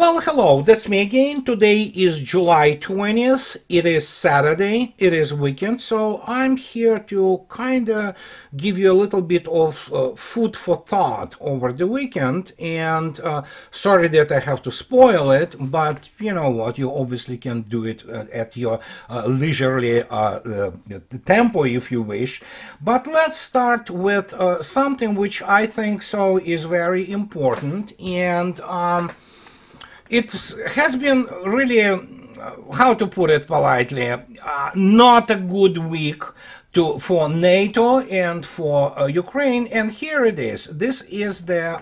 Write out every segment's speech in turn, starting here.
Well, hello, that's me again. Today is July 20th. It is Saturday. It is weekend. So I'm here to kind of give you a little bit of food for thought over the weekend. And sorry that I have to spoil it, but you know what? You obviously can do it at your leisurely tempo if you wish. But let's start with something which I think so is very important. And it has been really, how to put it politely, not a good week for NATO and for Ukraine. And here it is. This is the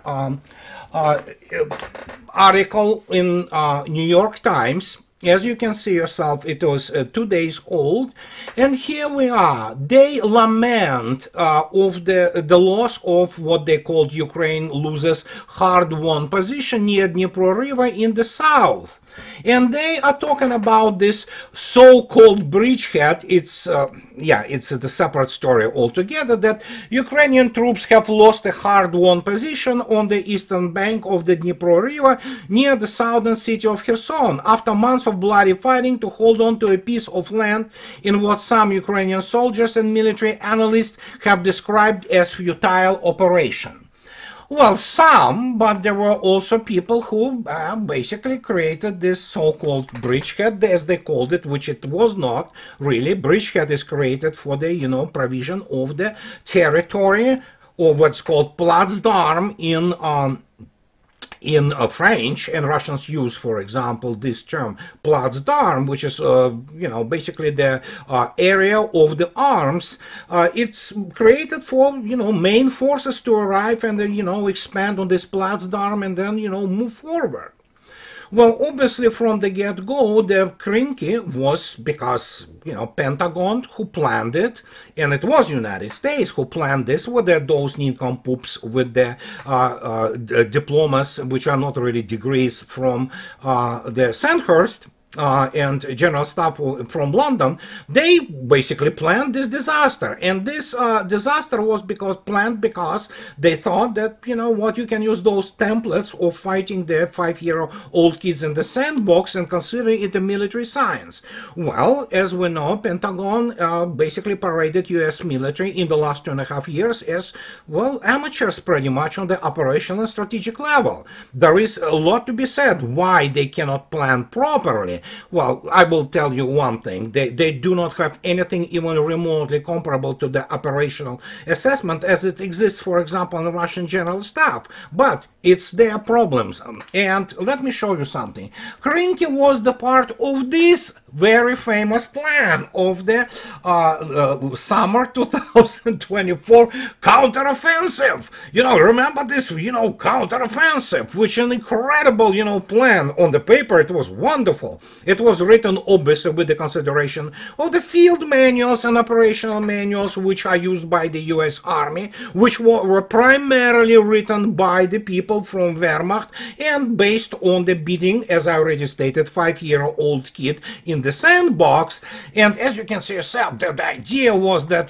article in New York Times. As you can see yourself, it was 2 days old, and here we are. They lament of the loss of what they called Ukraine loses hard-won position near Dnipro River in the south. And they are talking about this so-called bridgehead. It's a separate story altogether, that Ukrainian troops have lost a hard-won position on the eastern bank of the Dnipro River near the southern city of Kherson after months of bloody fighting to hold on to a piece of land in what some Ukrainian soldiers and military analysts have described as futile operation. Well, some, but there were also people who basically created this so-called bridgehead, as they called it, which it was not really. Bridgehead is created for the, provision of the territory of what's called Platzdarm in French, and Russians use, for example, this term Platzdarm, which is, basically the area of the arms. It's created for, main forces to arrive and then, expand on this Platzdarm and then, move forward. Well, obviously, from the get-go, the Krynky was because, Pentagon who planned it, and it was United States who planned this with those nincompoops with the diplomas, which are not really degrees from the Sandhurst. And general staff from London. They basically planned this disaster, and this disaster was planned because they thought that, you can use those templates of fighting the 5-year-old kids in the sandbox and consider it a military science. Well, as we know, Pentagon basically paraded U.S. military in the last 2.5 years as, well, amateurs pretty much on the operational and strategic level. There is a lot to be said why they cannot plan properly. Well, I will tell you one thing. They do not have anything even remotely comparable to the operational assessment as it exists, for example, in the Russian General Staff. But it's their problems. And let me show you something. Krynky was the part of this very famous plan of the summer 2024 counteroffensive. Remember this, counteroffensive, which is an incredible, plan on the paper. It was wonderful. It was written, obviously, with the consideration of the field manuals and operational manuals which are used by the U.S. Army, which were primarily written by the people from Wehrmacht and based on the beating, as I already stated, 5-year-old kid in the sandbox. And as you can see yourself, the idea was that,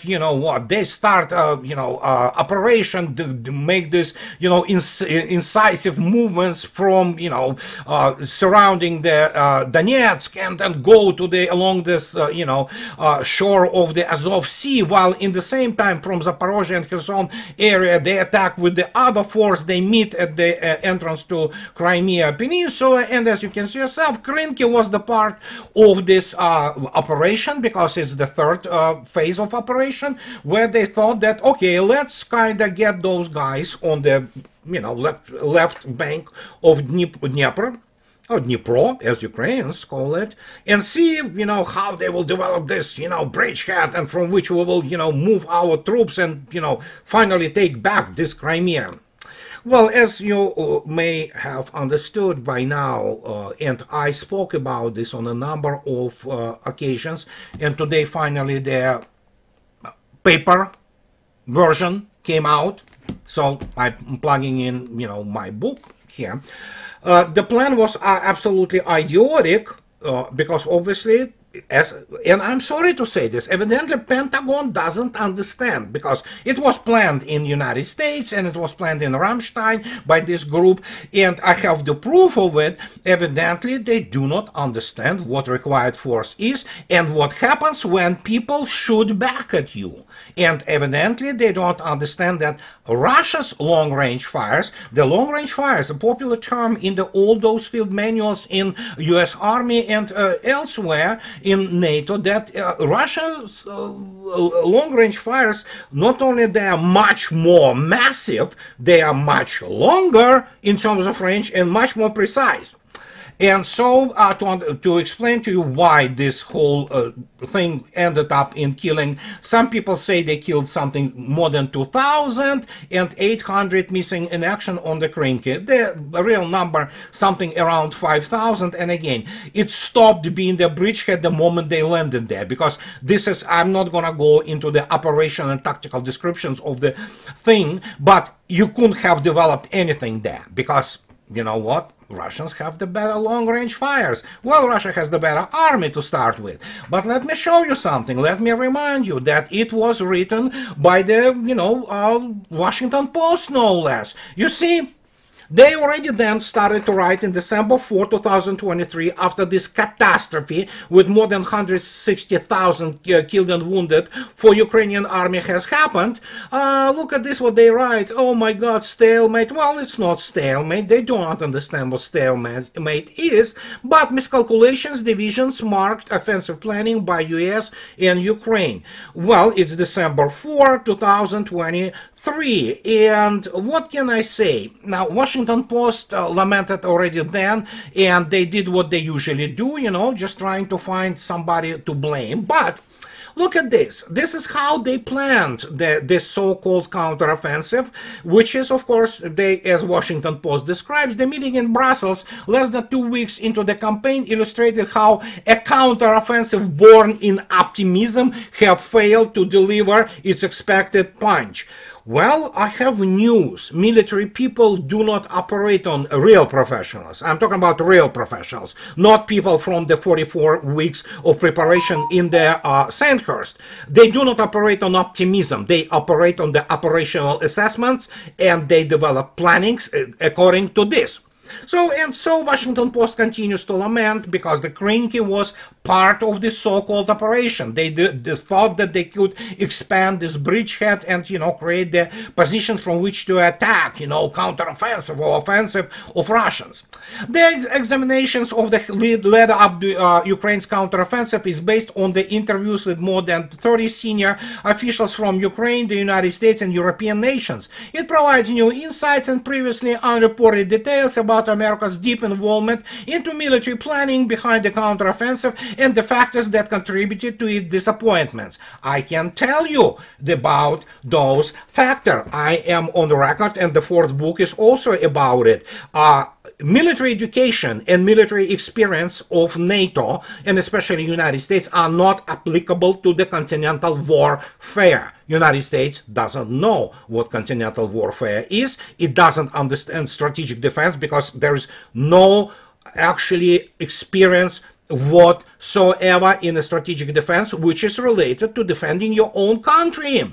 they start, operation to make this, incisive movements from, surrounding the Donetsk and then go to along this, shore of the Azov Sea, while in the same time from Zaporozhye and Kherson area they attack with the other force. They meet at the entrance to Crimea Peninsula, and as you can see yourself, Krynky was the part of this operation because it's the third phase of operation, where they thought that, okay, let's kind of get those guys on the left bank of Dnipro, or Dnipro, as Ukrainians call it, and see, how they will develop this, bridgehead, and from which we will, move our troops and, finally take back this Crimea. Well, as you may have understood by now, and I spoke about this on a number of occasions, and today finally the paper version came out, so I'm plugging in, my book here. The plan was absolutely idiotic because obviously And I'm sorry to say this, evidently Pentagon doesn't understand, because it was planned in United States and it was planned in Ramstein by this group, and I have the proof of it. Evidently they do not understand what required force is and what happens when people shoot back at you. And evidently they don't understand that Russia's long-range fires, the long-range fires, a popular term in all those field manuals in US Army and elsewhere in NATO, that Russia's long-range fires, not only they are much more massive, they are much longer in terms of range and much more precise. And so to explain to you why this whole thing ended up in killing, some people say they killed something more than 2,000 and 800 missing in action on the Krynky. The real number, something around 5,000. And again, it stopped being the bridgehead the moment they landed there, because this is, I'm not going to go into the operational and tactical descriptions of the thing, but you couldn't have developed anything there, because you know what? Russians have the better long-range fires. Well, Russia has the better army to start with. But let me show you something. Let me remind you that it was written by the, Washington Post, no less. You see, they already then started to write in December 4, 2023, after this catastrophe with more than 160,000 killed and wounded for Ukrainian army has happened. Look at this, what they write. Oh my God, stalemate. Well, it's not stalemate. They do not understand what stalemate is, but miscalculations, divisions, marked offensive planning by US and Ukraine. Well, it's December 4, 2023. And what can I say? Now, Washington Post lamented already then, and they did what they usually do, just trying to find somebody to blame. But look at this. This is how they planned this so-called counteroffensive, which is, of course, as Washington Post describes, the meeting in Brussels less than 2 weeks into the campaign illustrated how a counteroffensive born in optimism have failed to deliver its expected punch. Well, I have news. Military people do not operate on real professionals. I'm talking about real professionals, not people from the 44 weeks of preparation in the Sandhurst. They do not operate on optimism. They operate on the operational assessments, and they develop plannings according to this. So Washington Post continues to lament because the Krynky was part of this so-called operation. They thought that they could expand this bridgehead and, create the position from which to attack, counteroffensive or offensive of Russians. The examinations of the led up to Ukraine's counteroffensive is based on the interviews with more than 30 senior officials from Ukraine, the United States, and European nations. It provides new insights and previously unreported details about America's deep involvement into military planning behind the counteroffensive and the factors that contributed to its disappointments. I can tell you about those factors. I am on the record, and the fourth book is also about it. Military education and military experience of NATO, and especially United States, are not applicable to the continental warfare. United States doesn't know what continental warfare is. It doesn't understand strategic defense because there is no actually experience whatsoever in a strategic defense which is related to defending your own country.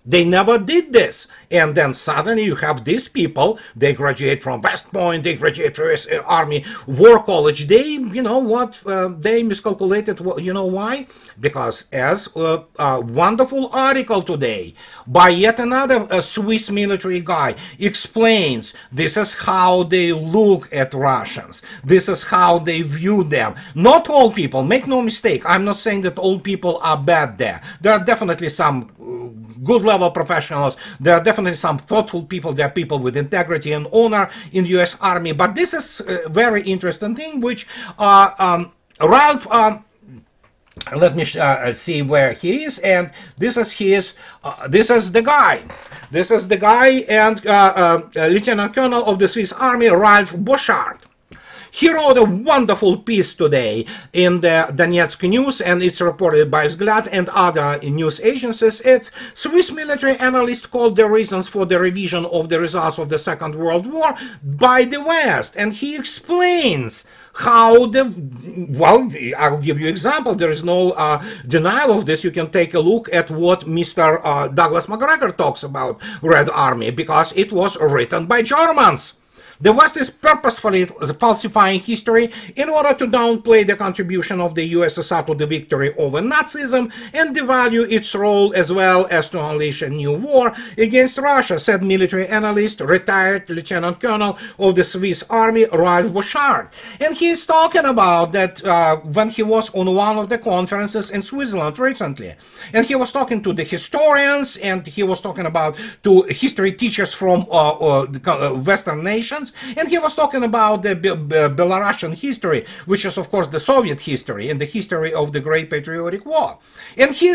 They never did this. And then suddenly you have these people, they graduate from West Point, they graduate from US Army War College. They, they miscalculated. You know why? Because as a wonderful article today by yet another Swiss military guy explains, this is how they look at Russians. This is how they view them. Not all people, make no mistake. I'm not saying that all people are bad there. There are definitely some good level professionals. There are definitely some thoughtful people. There are people with integrity and honor in the US Army. But this is a very interesting thing, which Ralph, let me see where he is, and this is his, this is the guy. This is the guy and Lieutenant Colonel of the Swiss Army, Ralph Boschard. He wrote a wonderful piece today in the Donetsk News, and it's reported by Vzglyad and other news agencies. It's Swiss military analyst called the reasons for the revision of the results of the Second World War by the West, and he explains how the, well, I'll give you example. There is no denial of this. You can take a look at what Mr. Douglas MacGregor talks about Red Army, because it was written by Germans. The West is purposefully falsifying history in order to downplay the contribution of the USSR to the victory over Nazism and devalue its role, as well as to unleash a new war against Russia, said military analyst, retired Lieutenant Colonel of the Swiss Army, Ralph Bouchard. And he is talking about that when he was on one of the conferences in Switzerland recently. And he was talking to the historians, and he was talking about to history teachers from Western nations. And he was talking about the Belarusian history, which is, of course, the Soviet history and the history of the Great Patriotic War. And he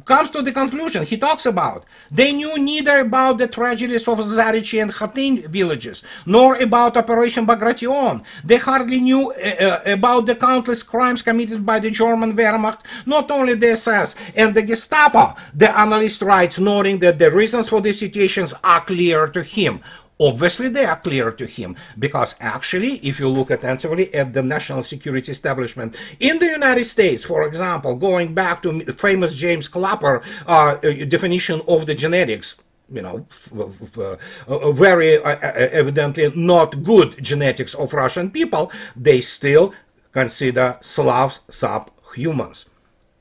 comes to the conclusion, he talks about, they knew neither about the tragedies of Zarichi and Khatyn villages, nor about Operation Bagration. They hardly knew about the countless crimes committed by the German Wehrmacht, not only the SS and the Gestapo. The analyst writes, noting that the reasons for these situations are clear to him. Obviously, they are clear to him, because actually, if you look attentively at the national security establishment in the United States, for example, going back to famous James Clapper definition of the genetics, you know, very evidently not good genetics of Russian people, they still consider Slavs subhumans.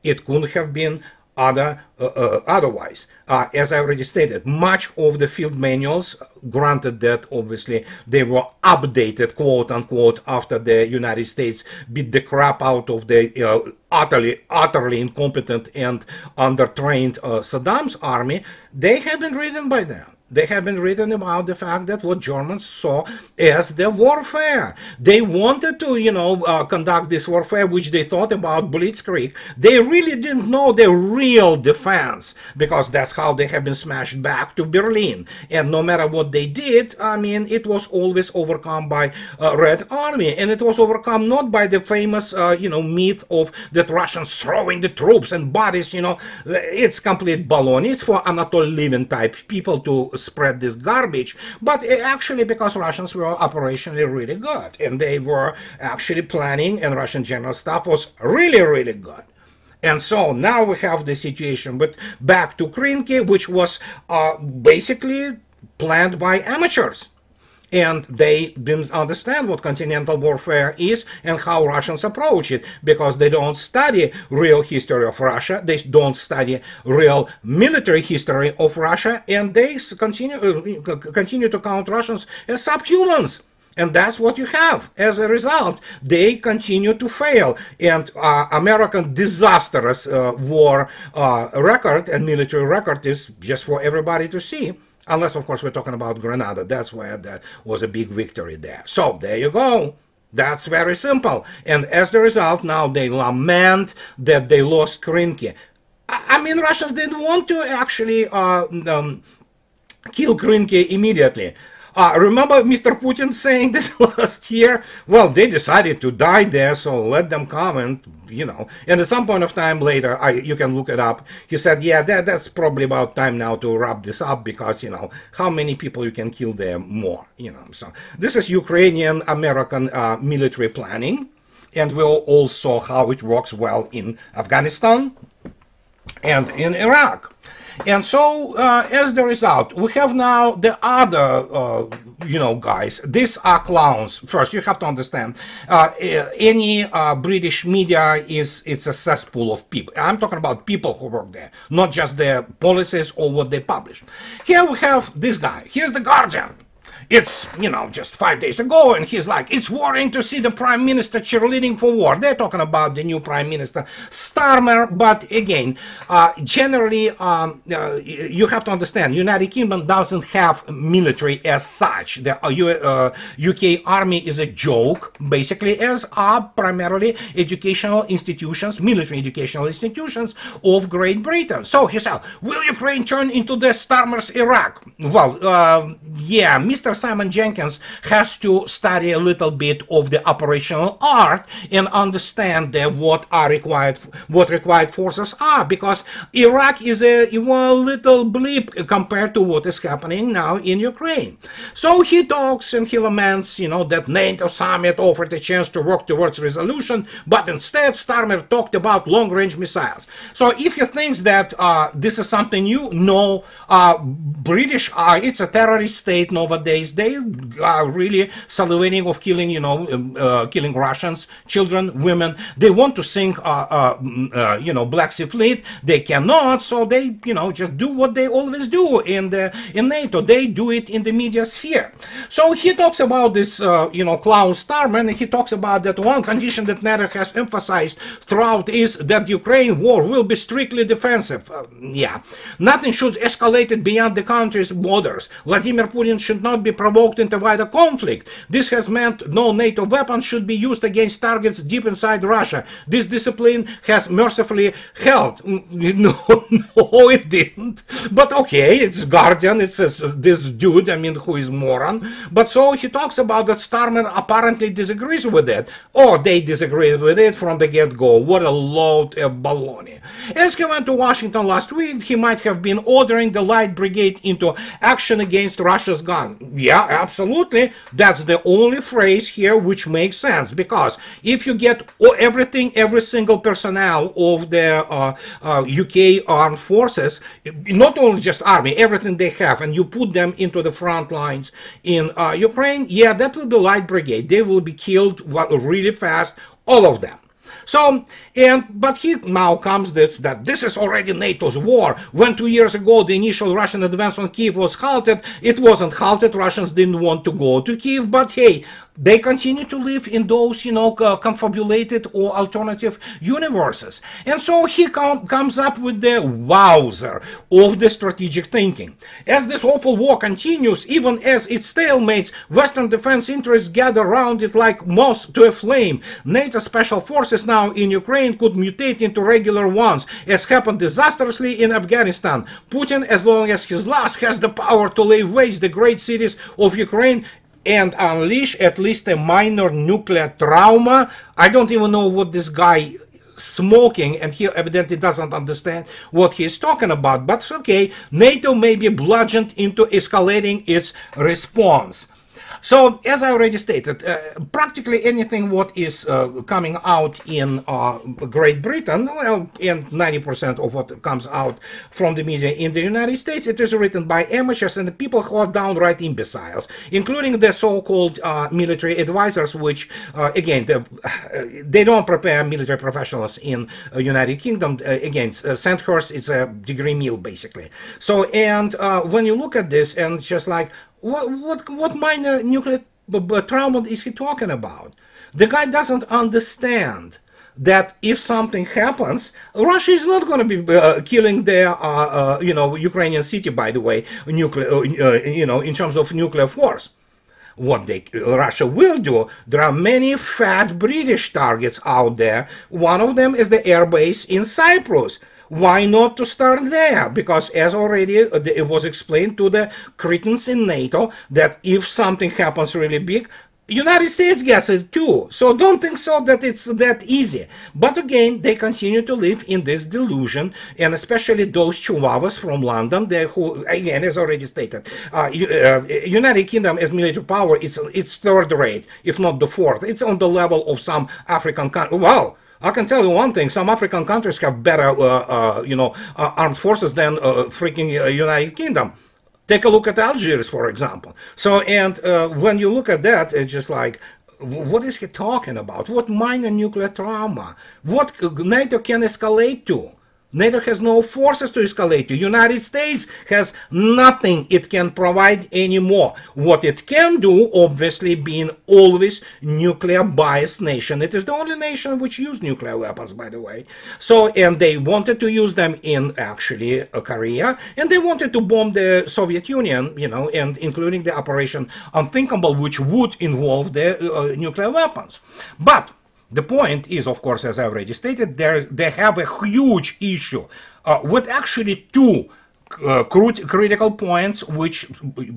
It couldn't have been otherwise. As I already stated, much of the field manuals, granted that obviously they were updated, quote unquote, after the United States beat the crap out of the utterly incompetent and undertrained Saddam's army, they have been written by them. They have been written about the fact that what Germans saw as the warfare. They wanted to, you know, conduct this warfare, which they thought about blitzkrieg. They really didn't know the real defense, because that's how they have been smashed back to Berlin. And no matter what they did, I mean, it was always overcome by Red Army. And it was overcome not by the famous, you know, myth of that Russians throwing the troops and bodies, you know. It's complete baloney. It's for Anatol Levin type people to spread this garbage, but actually because Russians were operationally really good, and they were actually planning, and Russian general staff was really good. And so now we have the situation, but back to Krynky, which was basically planned by amateurs. And they didn't understand what continental warfare is and how Russians approach it, because they don't study real history of Russia, they don't study real military history of Russia, and they continue to count Russians as subhumans. And that's what you have. As a result, they continue to fail. And American disastrous war record and military record is just for everybody to see. Unless, of course, we're talking about Grenada. That's where there was a big victory there. So, there you go. That's very simple. And as the result, now they lament that they lost Krynky. I mean, Russians didn't want to actually kill Krynky immediately. Remember Mr. Putin saying this last year? Well, they decided to die there, so let them come and, you know. And at some point of time later, you can look it up, he said, yeah, that's probably about time now to wrap this up, because, you know, how many people you can kill there more, you know. So this is Ukrainian-American military planning, and we all saw how it works well in Afghanistan and in Iraq. And so, as the result, we have now the other, you know, guys. These are clowns. First, you have to understand, any British media it's a cesspool of people. I'm talking about people who work there, not just their policies or what they publish. Here we have this guy. Here's the Guardian. It's, you know, just 5 days ago, and he's like, it's worrying to see the Prime Minister cheerleading for war. They're talking about the new Prime Minister, Starmer, but again, generally, you have to understand, United Kingdom doesn't have military as such. The UK Army is a joke, basically, as are primarily educational institutions, military educational institutions of Great Britain. So he said, will Ukraine turn into the Starmer's Iraq? Well, yeah, Mr. Simon Jenkins has to study a little bit of the operational art and understand what required forces are, because Iraq is a little blip compared to what is happening now in Ukraine. So he talks and he laments, that NATO summit offered a chance to work towards resolution, but instead Starmer talked about long-range missiles. So if you think that this is something new, no. British it's a terrorist state nowadays. They are really salivating of killing, killing Russians, children, women. They want to sink, Black Sea Fleet. They cannot, so they, just do what they always do in NATO. They do it in the media sphere. So he talks about this, clown Starman, and he talks about that one condition that NATO has emphasized throughout is that Ukraine war will be strictly defensive. Yeah, nothing should escalate it beyond the country's borders. Vladimir Putin should not be provoked into wider conflict. This has meant no NATO weapons should be used against targets deep inside Russia. This discipline has mercifully held. No, it didn't. But okay, it's Guardian, it's this dude, who is moron. But so he talks about that Starmer apparently disagrees with it. Or they disagreed with it from the get-go. What a load of baloney. As he went to Washington last week, he might have been ordering the Light Brigade into action against Russia's gun. Yeah, absolutely. That's the only phrase here which makes sense, because if you get every single personnel of the UK armed forces, not only just army, everything they have, and you put them into the front lines in Ukraine, yeah, that will be Light Brigade. They will be killed really fast, all of them. So, but he now comes that this is already NATO's war. When 2 years ago the initial Russian advance on Kiev was halted, it wasn't halted. Russians didn't want to go to Kiev, but hey, they continue to live in those, confabulated or alternative universes. And so he comes up with the wowzer of the strategic thinking. As this awful war continues, even as it stalemates, Western defense interests gather around it like moths to a flame. NATO special forces now in Ukraine could mutate into regular ones, as happened disastrously in Afghanistan. Putin, as long as he's last, has the power to lay waste the great cities of Ukraine and unleash at least a minor nuclear trauma. I don't even know what this guy smoking, and he evidently doesn't understand what he's talking about, but okay, NATO may be bludgeoned into escalating its response. So, as I already stated, practically anything what is coming out in Great Britain, well, and 90% of what comes out from the media in the United States, it is written by amateurs and the people who are downright imbeciles, including the so-called military advisors, which, again, they don't prepare military professionals in United Kingdom. Again, Sandhurst is a degree mill, basically. So, and when you look at this, and it's just like, what minor nuclear trauma is he talking about? The guy doesn't understand that if something happens, Russia is not going to be killing their, Ukrainian city, by the way, nuclear, in terms of nuclear force. What Russia will do, there are many fat British targets out there. One of them is the airbase in Cyprus. Why not to start there? Because as already it was explained to the cretins in NATO that if something happens really big, United States gets it too. So don't think so that it's that easy. But again, they continue to live in this delusion, and especially those chihuahuas from London, who, again, as already stated, United Kingdom as military power, it's third rate, if not the fourth. It's on the level of some African countries. Well, I can tell you one thing, some African countries have better, armed forces than freaking United Kingdom. Take a look at Algiers, for example. So, and when you look at that, it's just like, what is he talking about? What minor nuclear trauma? What NATO can escalate to? NATO has no forces to escalate to. United States has nothing it can provide anymore. What it can do, obviously, being always nuclear-biased nation. It is the only nation which used nuclear weapons, by the way. So, and they wanted to use them in, actually, Korea, and they wanted to bomb the Soviet Union, and including the Operation Unthinkable, which would involve the nuclear weapons. But the point is, of course, as I already stated, they have a huge issue with actually two critical points, which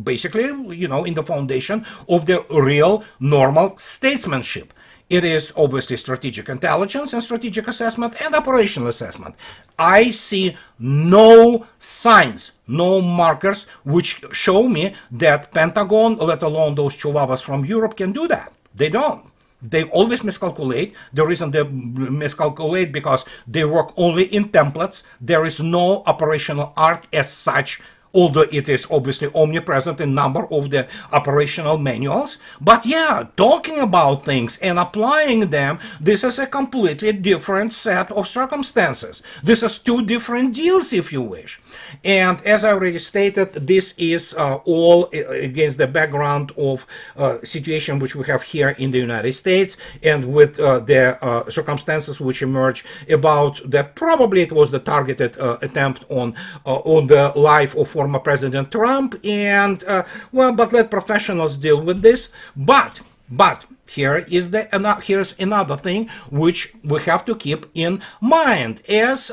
basically, in the foundation of the real normal statesmanship. It is obviously strategic intelligence and strategic assessment and operational assessment. I see no signs, no markers which show me that Pentagon, let alone those chihuahuas from Europe, can do that. They don't. They always miscalculate. The reason they miscalculate because they work only in templates. There is no operational art as such, although it is obviously omnipresent in a number of the operational manuals. But yeah, talking about things and applying them, this is a completely different set of circumstances. This is two different deals, if you wish. And as I already stated, this is all against the background of situation which we have here in the United States, and with the circumstances which emerge about that probably it was the targeted attempt on the life of former President Trump, and well, but let professionals deal with this. But here's another thing which we have to keep in mind. As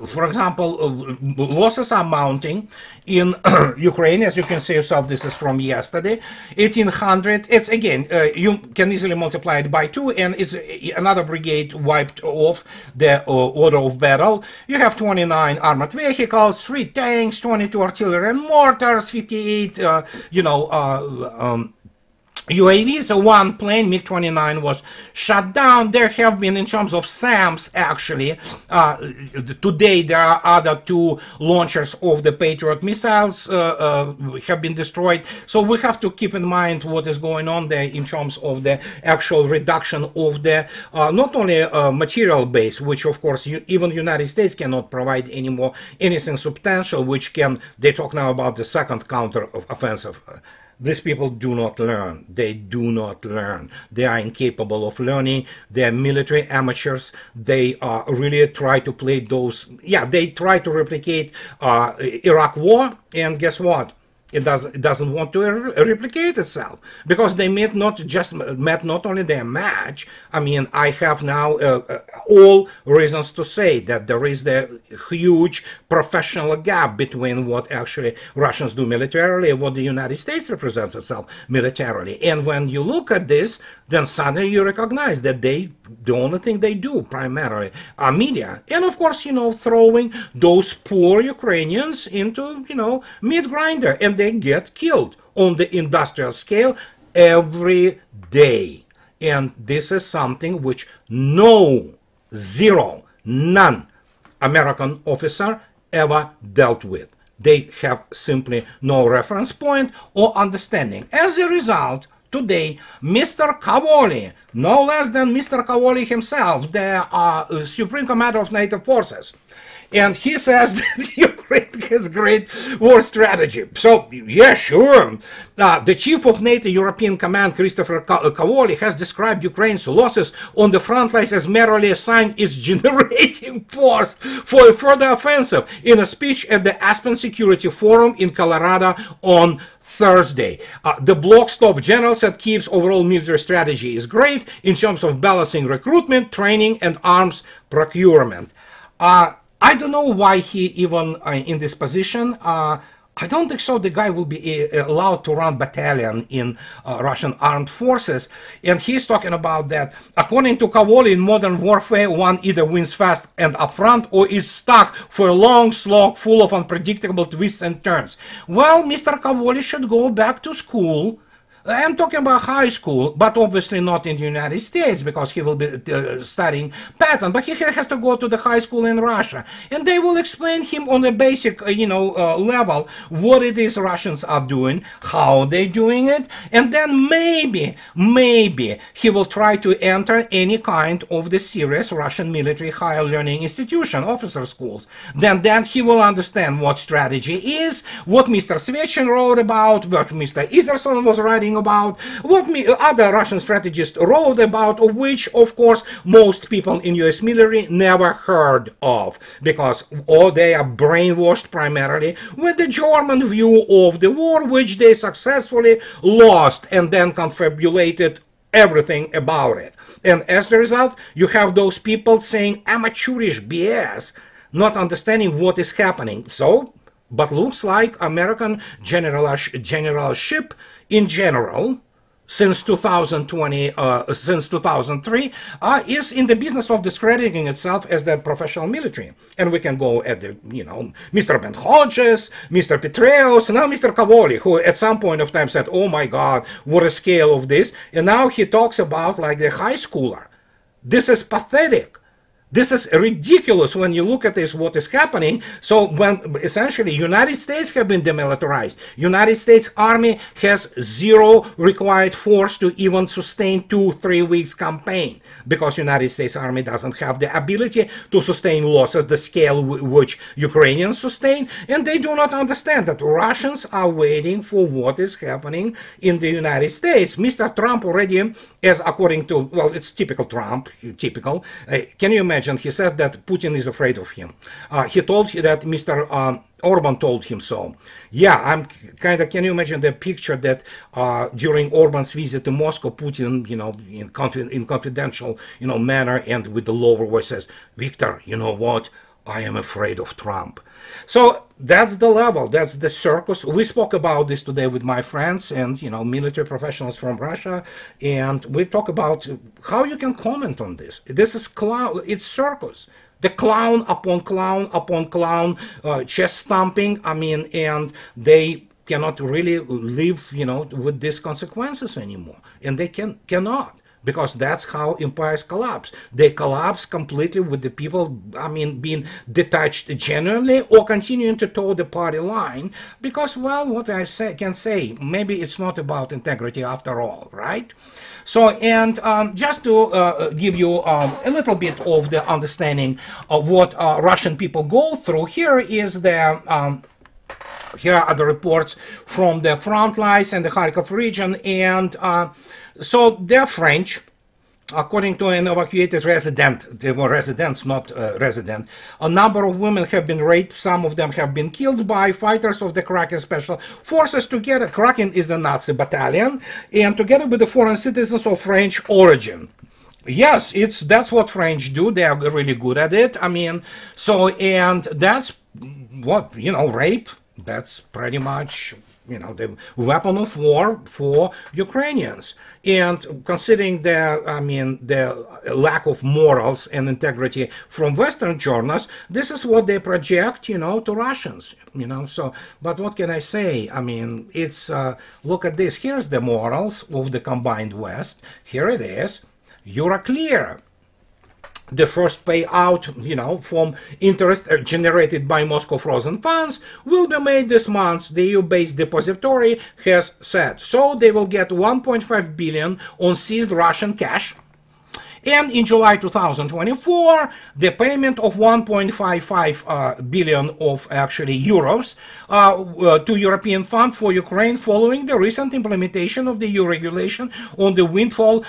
for example, losses are mounting in Ukraine. As you can see yourself, this is from yesterday. 1,800. It's again, you can easily multiply it by 2, and it's another brigade wiped off the order of battle. You have 29 armored vehicles, 3 tanks, 22 artillery and mortars, 58, UAVs. So one plane, MiG-29, was shot down. There have been, in terms of SAMs, actually, today there are other 2 launchers of the Patriot missiles have been destroyed. So we have to keep in mind what is going on there in terms of the actual reduction of the not only material base, which of course even the United States cannot provide anymore anything substantial, which can, they talk now about the second counter offensive. These people do not learn. They do not learn. They are incapable of learning. They are military amateurs. They really try to play those. Yeah, they try to replicate Iraq War, and guess what? It doesn't want to replicate itself, because they met not only their match. I mean, I have now all reasons to say that there is the huge professional gap between what actually Russians do militarily and what the United States represents itself militarily. And when you look at this, then suddenly you recognize that the only thing they do primarily are media, and of course, throwing those poor Ukrainians into meat grinder, and they get killed on the industrial scale every day. And this is something which none American officer ever dealt with. They have simply no reference point or understanding. As a result, today, Mr. Cavoli, no less than Mr. Cavoli himself, the Supreme Commander of NATO forces, and he says that Ukraine has great war strategy. So, yeah, sure. The chief of NATO European Command, Christopher Cavoli, has described Ukraine's losses on the front lines as merely a sign it's generating force for a further offensive in a speech at the Aspen Security Forum in Colorado on Thursday. The bloc stop general said Kyiv's overall military strategy is great in terms of balancing recruitment, training, and arms procurement. I don't know why he even in this position. I don't think so. The guy will be allowed to run battalion in Russian armed forces. And he's talking about that. According to Cavoli, in modern warfare, one either wins fast and upfront or is stuck for a long slog full of unpredictable twists and turns. Well, Mr. Cavoli should go back to school. I'm talking about high school, but obviously not in the United States, because he will be studying pattern. But he has to go to the high school in Russia, and they will explain him on a basic, level what it is Russians are doing, how they're doing it, and then maybe he will try to enter any kind of the serious Russian military higher learning institution, officer schools. Then he will understand what strategy is, what Mr. Svechin wrote about, what Mr. Iserson was writing about, what other Russian strategists wrote about, of which, of course, most people in US military never heard of, because they are brainwashed primarily with the German view of the war, which they successfully lost, and then confabulated everything about it. And as a result, you have those people saying amateurish BS. not understanding what is happening. So, but looks like American generalship in general, since 2020, since 2003, is in the business of discrediting itself as the professional military. And we can go at the, Mr. Ben Hodges, Mr. Petraeus, now Mr. Cavoli, who at some point of time said, oh my God, what a scale of this. And now he talks about like the high schooler. This is pathetic. This is ridiculous when you look at this, what is happening. So when essentially United States have been demilitarized, United States Army has zero required force to even sustain 2-3 weeks campaign, because United States Army doesn't have the ability to sustain losses, the scale which Ukrainians sustain, and they do not understand that Russians are waiting for what is happening in the United States. Mr. Trump already, as according to, well, it's typical Trump, typical. Can you imagine? He said that Putin is afraid of him. He told that Mr. Orban told him so. Yeah, I'm kind of, can you imagine the picture that during Orban's visit to Moscow, Putin, in confidential, manner and with the lower voice says, Victor, you know what? I am afraid of Trump. So that's the level, that's the circus. We spoke about this today with my friends and, military professionals from Russia, and we talk about how you can comment on this. This is clown, it's circus. The clown upon clown upon clown, chest stomping, and they cannot really live, with these consequences anymore. And they cannot. Because that's how empires collapse. They collapse completely with the people, being detached genuinely or continuing to toe the party line. Because, well, what I can say, maybe it's not about integrity after all, right? So, and just to give you a little bit of the understanding of what Russian people go through, here is the... here are the reports from the front lines and the Kharkov region, and so they're French. According to an evacuated resident, they were residents, not resident, a number of women have been raped. Some of them have been killed by fighters of the Kraken Special Forces. Together, Kraken is the Nazi battalion, and together with the foreign citizens of French origin. Yes, that's what French do. They are really good at it. So, and that's what, rape. That's pretty much, the weapon of war for Ukrainians. And considering the lack of morals and integrity from Western journalists, this is what they project, to Russians, So, but what can I say? It's, look at this. Here's the morals of the combined West. Here it is. You're clear. The first payout, from interest generated by Moscow frozen funds will be made this month, the EU-based depository has said. So they will get 1.5 billion on seized Russian cash. And in July 2024, the payment of 1.55 billion of actually euros to European Fund for Ukraine following the recent implementation of the EU regulation on the windfall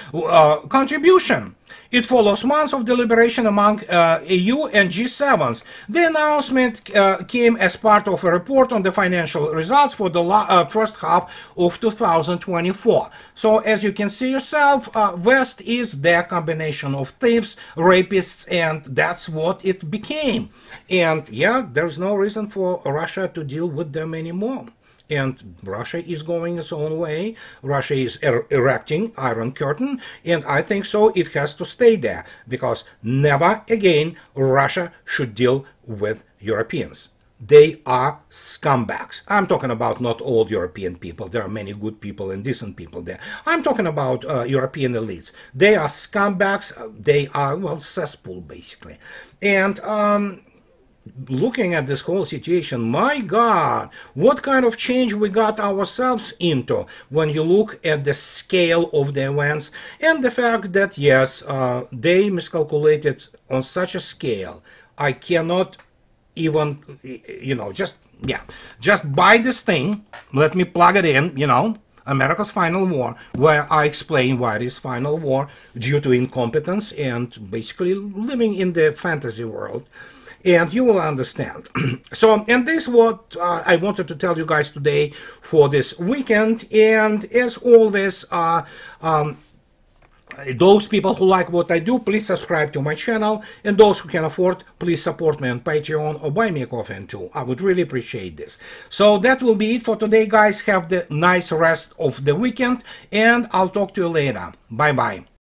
contribution. It follows months of deliberation among EU and G7s. The announcement came as part of a report on the financial results for the first half of 2024. So, as you can see yourself, West is their combination of thieves, rapists, and that's what it became. And yeah, there's no reason for Russia to deal with them anymore. And Russia is going its own way. Russia is erecting Iron Curtain, and I think so it has to stay there, because never again Russia should deal with Europeans. They are scumbags. I'm talking about not all European people. There are many good people and decent people there. I'm talking about European elites. They are scumbags. They are, well, cesspool, basically. And looking at this whole situation, my God, what kind of change we got ourselves into when you look at the scale of the events and the fact that, yes, they miscalculated on such a scale. I cannot even, just buy this thing, let me plug it in, America's Final War, where I explain why it is final war due to incompetence and basically living in the fantasy world. And you will understand. So, and this is what I wanted to tell you guys today for this weekend. And as always, Those people who like what I do, please subscribe to my channel, and those who can afford, please support me on Patreon or buy me a coffee too. I would really appreciate this. So that will be it for today, guys. Have the nice rest of the weekend, and I'll talk to you later. Bye bye.